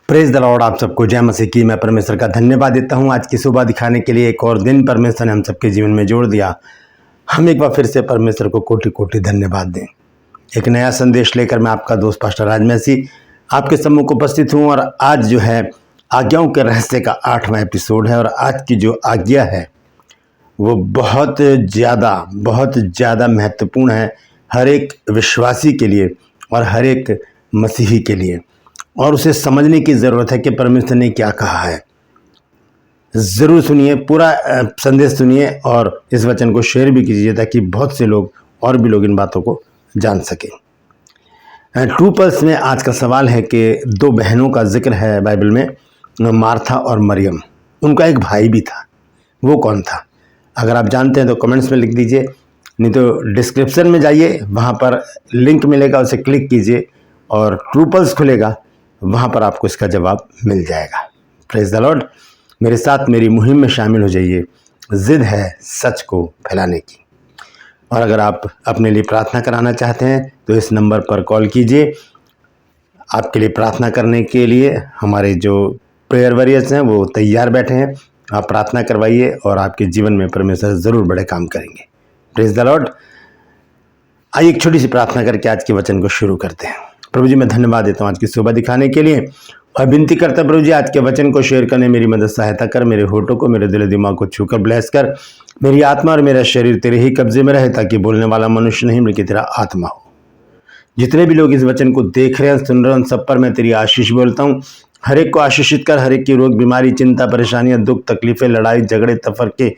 Praise the Lord. आप सबको जय मसीह की। मैं परमेश्वर का धन्यवाद देता हूं आज की सुबह दिखाने के लिए। एक और दिन परमेश्वर ने हम सबके जीवन में जोड़ दिया। हम एक बार फिर से परमेश्वर को कोटि कोटि धन्यवाद दें। एक नया संदेश लेकर मैं आपका दोस्त पास्टर राज मैसी आपके सम्मुख उपस्थित हूं। और आज जो है आज्ञाओं के रहस्य का 8वां एपिसोड है। और आज की जो आज्ञा है वो बहुत ज़्यादा महत्वपूर्ण है हर एक विश्वासी के लिए और हर एक मसीही के लिए। और उसे समझने की ज़रूरत है कि परमेश्वर ने क्या कहा है। ज़रूर सुनिए, पूरा संदेश सुनिए और इस वचन को शेयर भी कीजिए ताकि बहुत से लोग और भी लोग इन बातों को जान सकें। ट्रू पल्स में आज का सवाल है कि दो बहनों का जिक्र है बाइबल में, मार्था और मरियम। उनका एक भाई भी था, वो कौन था? अगर आप जानते हैं तो कमेंट्स में लिख दीजिए, नहीं तो डिस्क्रिप्शन में जाइए, वहाँ पर लिंक मिलेगा, उसे क्लिक कीजिए और ट्रू पल्स खुलेगा, वहाँ पर आपको इसका जवाब मिल जाएगा। Praise the Lord. मेरे साथ मेरी मुहिम में शामिल हो जाइए। जिद है सच को फैलाने की। और अगर आप अपने लिए प्रार्थना कराना चाहते हैं तो इस नंबर पर कॉल कीजिए। आपके लिए प्रार्थना करने के लिए हमारे जो प्रेयर वॉरियर्स हैं वो तैयार बैठे हैं। आप प्रार्थना करवाइए और आपके जीवन में परमेश्वर ज़रूर बड़े काम करेंगे। Praise the Lord. आइए एक छोटी सी प्रार्थना करके आज के वचन को शुरू करते हैं। प्रभु जी, मैं धन्यवाद देता हूँ आज की सुबह दिखाने के लिए और विनती करता प्रभु जी आज के वचन को शेयर करने मेरी मदद सहायता कर। मेरे होठों को, मेरे दिल दिमाग को छूकर ब्लेस कर। मेरी आत्मा और मेरा शरीर तेरे ही कब्जे में रहे ताकि बोलने वाला मनुष्य नहीं बल्कि तेरा आत्मा हो। जितने भी लोग इस वचन को देख रहे हैं, सुन रहे हैं, उन सब पर मैं तेरी आशीष बोलता हूँ। हर एक को आशीषित कर। हर एक की रोग, बीमारी, चिंता, परेशानियां, दुख, तकलीफें, लड़ाई झगड़े, तफरके,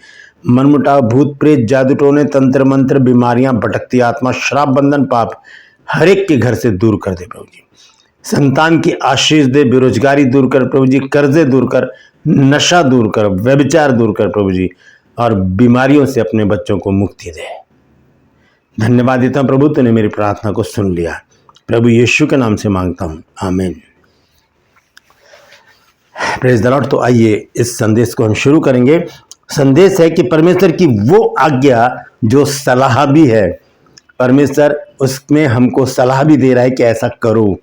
मनमुटाव, भूत प्रेत, जादू टोने, तंत्र मंत्र, बीमारियां, भटकती आत्मा, श्राप बंधन, पाप हर एक के घर से दूर कर दे प्रभु जी। संतान की आशीष दे, बेरोजगारी दूर कर प्रभु जी, कर्जे दूर कर, नशा दूर कर, व्यभिचार दूर कर प्रभु जी, और बीमारियों से अपने बच्चों को मुक्ति दे। धन्यवाद देता हूं प्रभु, तूने मेरी प्रार्थना को सुन लिया। प्रभु यीशु के नाम से मांगता हूं, आमीन। Praise the Lord. तो आइए इस संदेश को हम शुरू करेंगे। संदेश है कि परमेश्वर की वो आज्ञा जो सलाह भी है। परमेश्वर उसमें हमको सलाह भी दे रहा है कि ऐसा करो।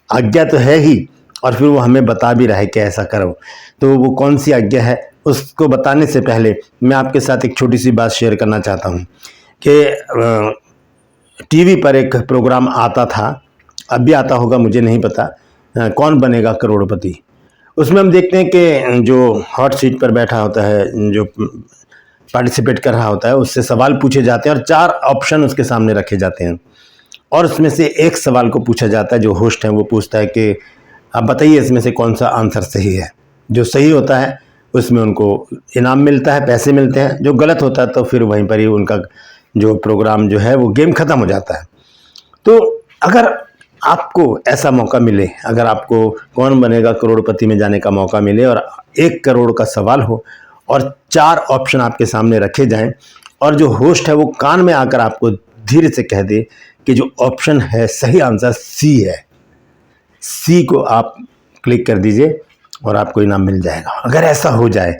आज्ञा तो है ही और फिर वो हमें बता भी रहा है कि ऐसा करो। तो वो कौन सी आज्ञा है उसको बताने से पहले मैं आपके साथ एक छोटी सी बात शेयर करना चाहता हूँ कि टीवी पर एक प्रोग्राम आता था, अब भी आता होगा मुझे नहीं पता, कौन बनेगा करोड़पति। उसमें हम देखते हैं कि जो हॉट सीट पर बैठा होता है, जो पार्टिसिपेट कर रहा होता है, उससे सवाल पूछे जाते हैं और 4 ऑप्शन उसके सामने रखे जाते हैं। और उसमें से एक सवाल को पूछा जाता है, जो होस्ट है वो पूछता है कि आप बताइए इसमें से कौन सा आंसर सही है। जो सही होता है उसमें उनको इनाम मिलता है, पैसे मिलते हैं। जो गलत होता है तो फिर वहीं पर ही उनका जो प्रोग्राम जो है वो गेम ख़त्म हो जाता है। तो अगर आपको ऐसा मौका मिले, अगर आपको कौन बनेगा करोड़पति में जाने का मौका मिले और 1 करोड़ का सवाल हो और 4 ऑप्शन आपके सामने रखे जाएं और जो होस्ट है वो कान में आकर आपको धीरे से कह दे कि जो ऑप्शन है सही आंसर सी है, सी को आप क्लिक कर दीजिए और आपको इनाम मिल जाएगा। अगर ऐसा हो जाए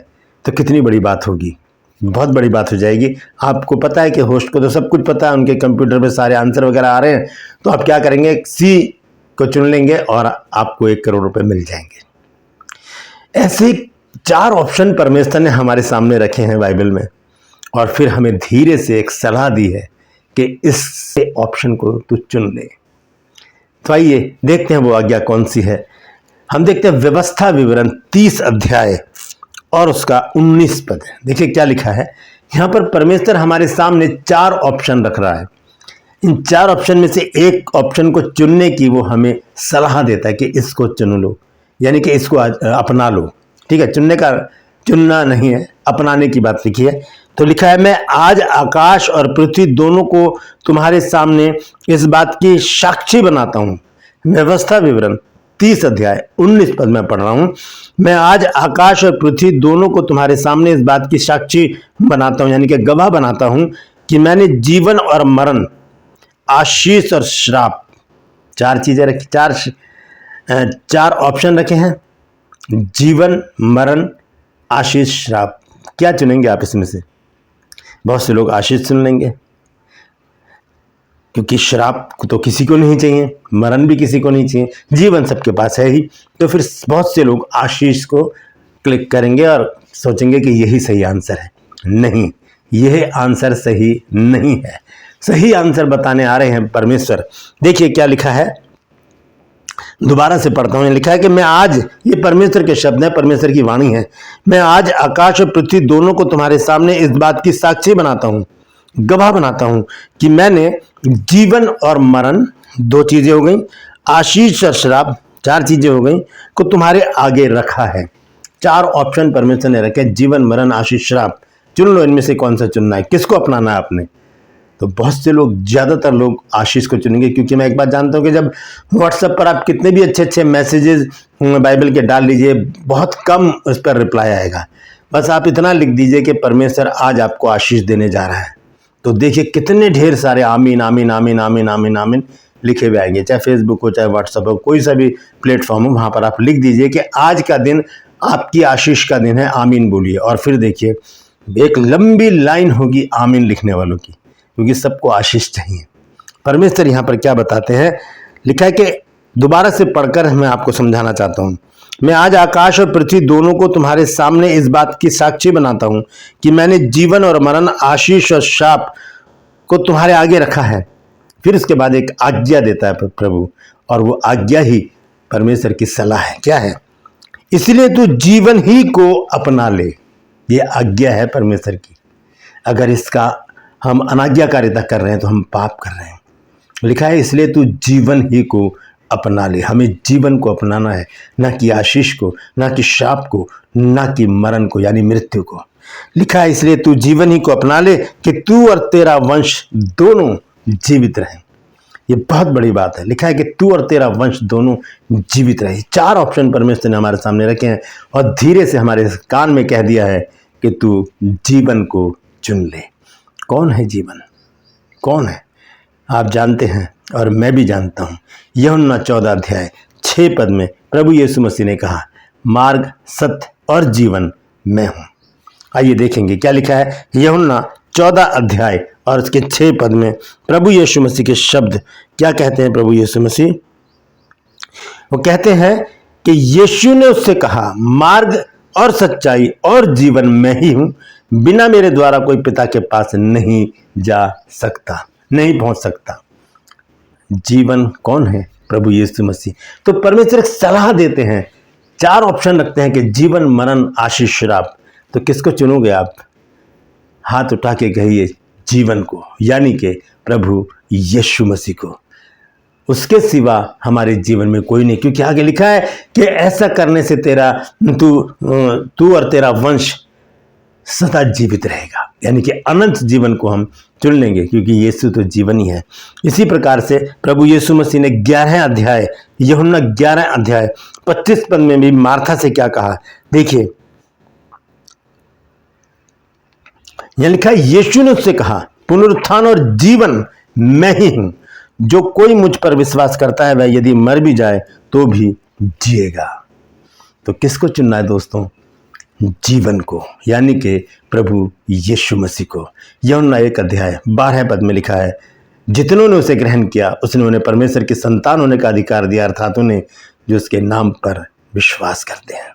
तो कितनी बड़ी बात होगी, बहुत बड़ी बात हो जाएगी। आपको पता है कि होस्ट को तो सब कुछ पता है, उनके कंप्यूटर पे सारे आंसर वगैरह आ रहे हैं, तो आप क्या करेंगे, सी को चुन लेंगे और आपको 1 करोड़ रुपए मिल जाएंगे। ऐसे 4 ऑप्शन परमेश्वर ने हमारे सामने रखे हैं बाइबल में और फिर हमें धीरे से एक सलाह दी है कि इस ऑप्शन को तू चुन ले। तो आइए देखते हैं वो आज्ञा कौन सी है। हम देखते हैं व्यवस्था विवरण 30 अध्याय और उसका 19 पद। देखिए क्या लिखा है यहाँ पर। परमेश्वर हमारे सामने 4 ऑप्शन रख रहा है। इन 4 ऑप्शन में से एक ऑप्शन को चुनने की वो हमें सलाह देता है कि इसको चुन लो, यानी कि इसको अपना लो। ठीक है, चुनना नहीं है, अपनाने की बात लिखी है। तो लिखा है, मैं आज आकाश और पृथ्वी दोनों को तुम्हारे सामने इस बात की साक्षी बनाता हूं। व्यवस्था विवरण 30 अध्याय 19 पद में पढ़ रहा हूं। मैं आज आकाश और पृथ्वी दोनों को तुम्हारे सामने इस बात की साक्षी बनाता हूं, यानी कि गवाह बनाता हूं कि मैंने जीवन और मरण, आशीष और श्राप, 4 चीजें रखी, 4 ऑप्शन रखे हैं। जीवन, मरण, आशीष, श्राप। क्या चुनेंगे आप इसमें से? बहुत से लोग आशीष चुन लेंगे, क्योंकि श्राप तो किसी को नहीं चाहिए, मरण भी किसी को नहीं चाहिए, जीवन सबके पास है ही। तो फिर बहुत से लोग आशीष को क्लिक करेंगे और सोचेंगे कि यही सही आंसर है। नहीं, यह आंसर सही नहीं है। सही आंसर बताने आ रहे हैं परमेश्वर। देखिए क्या लिखा है, दोबारा से पढ़ता हूं। लिखा है कि मैं आज, ये परमेश्वर के शब्द है, परमेश्वर की वाणी है, मैं आज आकाश और पृथ्वी दोनों को तुम्हारे सामने इस बात की साक्षी बनाता हूं, गवाह बनाता हूं कि मैंने जीवन और मरण, दो चीजें हो गई, आशीष और श्राप, चार चीजें हो गई, को तुम्हारे आगे रखा है। चार ऑप्शन परमेश्वर ने रखे, जीवन, मरण, आशीष, श्राप। चुन लो इनमें से कौन सा चुनना है, किसको अपनाना है आपने। तो बहुत से लोग, ज्यादातर लोग आशीष को चुनेंगे, क्योंकि मैं एक बात जानता हूं कि जब व्हाट्सएप पर आप कितने भी अच्छे अच्छे मैसेजेस बाइबल के डाल लीजिए, बहुत कम उस पर रिप्लाई आएगा। बस आप इतना लिख दीजिए कि परमेश्वर आज आपको आशीष देने जा रहा है, तो देखिए कितने ढेर सारे आमीन आमीन आमीन आमीन आमीन आमीन लिखे हुए आएंगे। चाहे फेसबुक हो, चाहे व्हाट्सएप हो, कोई सा भी प्लेटफॉर्म हो, वहां पर आप लिख दीजिए कि आज का दिन आपकी आशीष का दिन है, आमीन बोलिए। और फिर देखिए एक लंबी लाइन होगी आमीन लिखने वालों की, क्योंकि सबको आशीष चाहिए। परमेश्वर यहाँ पर क्या बताते हैं, लिखा है कि दोबारा से पढ़कर मैं आपको समझाना चाहता हूँ। मैं आज आकाश और पृथ्वी दोनों को तुम्हारे सामने इस बात की साक्षी बनाता हूँ कि मैंने जीवन और मरण, आशीष और शाप को तुम्हारे आगे रखा है। फिर उसके बाद एक आज्ञा देता है प्रभु, और वो आज्ञा ही परमेश्वर की सलाह है। क्या है, इसलिए तू जीवन ही को अपना ले। ये आज्ञा है परमेश्वर की। अगर इसका हम अनाज्ञाकारिता कर रहे हैं तो हम पाप कर रहे हैं। लिखा है इसलिए तू जीवन ही को अपना ले। हमें जीवन को अपनाना है, ना कि आशीष को, ना कि शाप को, ना कि मरण को यानी मृत्यु को। लिखा है इसलिए तू जीवन ही को अपना ले कि तू और तेरा वंश दोनों जीवित रहें। ये बहुत बड़ी बात है। लिखा है कि तू और तेरा वंश दोनों जीवित रहे। चार ऑप्शन परमेश्वर ने हमारे सामने रखे हैं और धीरे से हमारे कान में कह दिया है कि तू जीवन को चुन ले। कौन है जीवन, कौन है? आप जानते हैं और मैं भी जानता हूं। यूहन्ना 14 अध्याय 6 पद में प्रभु यीशु मसीह ने कहा, मार्ग, सत्य और जीवन मैं हूं। आइए देखेंगे क्या लिखा है यूहन्ना 14 अध्याय और उसके 6 पद में प्रभु यीशु मसीह के शब्द क्या कहते हैं। प्रभु यीशु मसीह वो कहते हैं कि यीशु ने उससे कहा, मार्ग और सच्चाई और जीवन मैं ही हूं, बिना मेरे द्वारा कोई पिता के पास नहीं जा सकता, नहीं पहुंच सकता। जीवन कौन है? प्रभु यीशु मसीह। तो परमेश्वर एक सलाह देते हैं, चार ऑप्शन रखते हैं कि जीवन, मरण, आशीष, श्राप। तो किसको चुनोगे आप? हाथ उठा के कहिए जीवन को, यानी कि प्रभु यीशु मसीह को। उसके सिवा हमारे जीवन में कोई नहीं, क्योंकि आगे लिखा है कि ऐसा करने से तू और तेरा वंश सदा जीवित रहेगा, यानी कि अनंत जीवन को हम चुन लेंगे, क्योंकि यीशु तो जीवन ही है। इसी प्रकार से प्रभु यीशु मसीह ने 11 अध्याय, यूहन्ना 11 अध्याय 25 पद में भी मार्था से क्या कहा, देखिए यह लिखा है, यीशु ने उससे कहा, पुनरुत्थान और जीवन मैं ही हूं, जो कोई मुझ पर विश्वास करता है वह यदि मर भी जाए तो भी जिएगा। तो किसको चुनना है दोस्तों? जीवन को, यानी कि प्रभु यीशु मसीह को। यूहन्ना 1 अध्याय 12 पद में लिखा है, जितनों ने उसे ग्रहण किया उसने उन्हें परमेश्वर की संतान होने का अधिकार दिया, अर्थात उन्हें जो उसके नाम पर विश्वास करते हैं।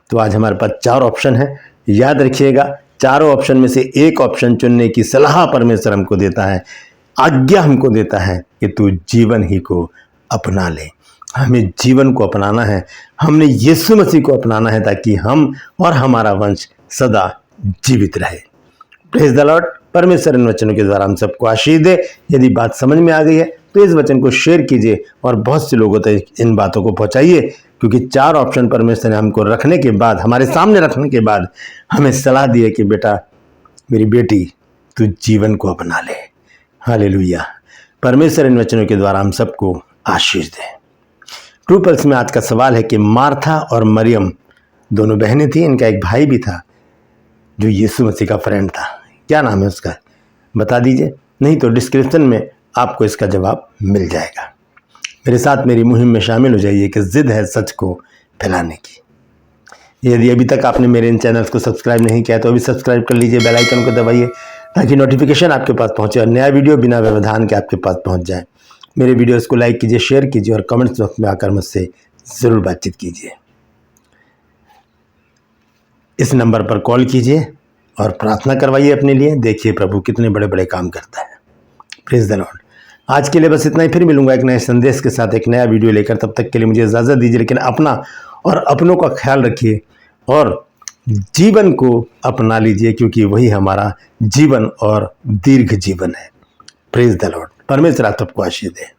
तो आज हमारे पास 4 ऑप्शन है, याद रखिएगा। चारों ऑप्शन में से एक ऑप्शन चुनने की सलाह परमेश्वर हमको देता है, आज्ञा हमको देता है कि तू जीवन ही को अपना ले। हमें जीवन को अपनाना है, हमने यीशु मसीह को अपनाना है, ताकि हम और हमारा वंश सदा जीवित रहे। Praise the Lord. परमेश्वर इन वचनों के द्वारा हम सबको आशीष दे। यदि बात समझ में आ गई है तो इस वचन को शेयर कीजिए और बहुत से लोगों तक इन बातों को पहुंचाइए, क्योंकि 4 ऑप्शन परमेश्वर ने हमको रखने के बाद, हमारे सामने रखने के बाद हमें सलाह दी है कि बेटा, मेरी बेटी, तू जीवन को अपना ले। हालेलुया। परमेश्वर इन वचनों के द्वारा हम सबको आशीष दे। ट्रू पल्स में आज का सवाल है कि मार्था और मरियम दोनों बहनें थी, इनका एक भाई भी था जो यीशु मसीह का फ्रेंड था। क्या नाम है उसका? बता दीजिए, नहीं तो डिस्क्रिप्शन में आपको इसका जवाब मिल जाएगा। मेरे साथ मेरी मुहिम में शामिल हो जाइए कि जिद है सच को फैलाने की। यदि अभी तक आपने मेरे इन चैनल्स को सब्सक्राइब नहीं किया तो अभी सब्सक्राइब कर लीजिए, बेल आइकन को दबाइए, ताकि नोटिफिकेशन आपके पास पहुंचे और नया वीडियो बिना व्यवधान के आपके पास पहुंच जाए। मेरे वीडियोस को लाइक कीजिए, शेयर कीजिए और कमेंट्स बॉक्स में आकर मुझसे ज़रूर बातचीत कीजिए। इस नंबर पर कॉल कीजिए और प्रार्थना करवाइए अपने लिए। देखिए प्रभु कितने बड़े बड़े काम करता है। Praise the Lord. आज के लिए बस इतना ही। फिर मिलूंगा एक नए संदेश के साथ, एक नया वीडियो लेकर। तब तक के लिए मुझे इजाज़त दीजिए, लेकिन अपना और अपनों का ख्याल रखिए और जीवन को अपना लीजिए, क्योंकि वही हमारा जीवन और दीर्घ जीवन है। Praise the Lord. परमेश्वर आप सबको आशीष दे।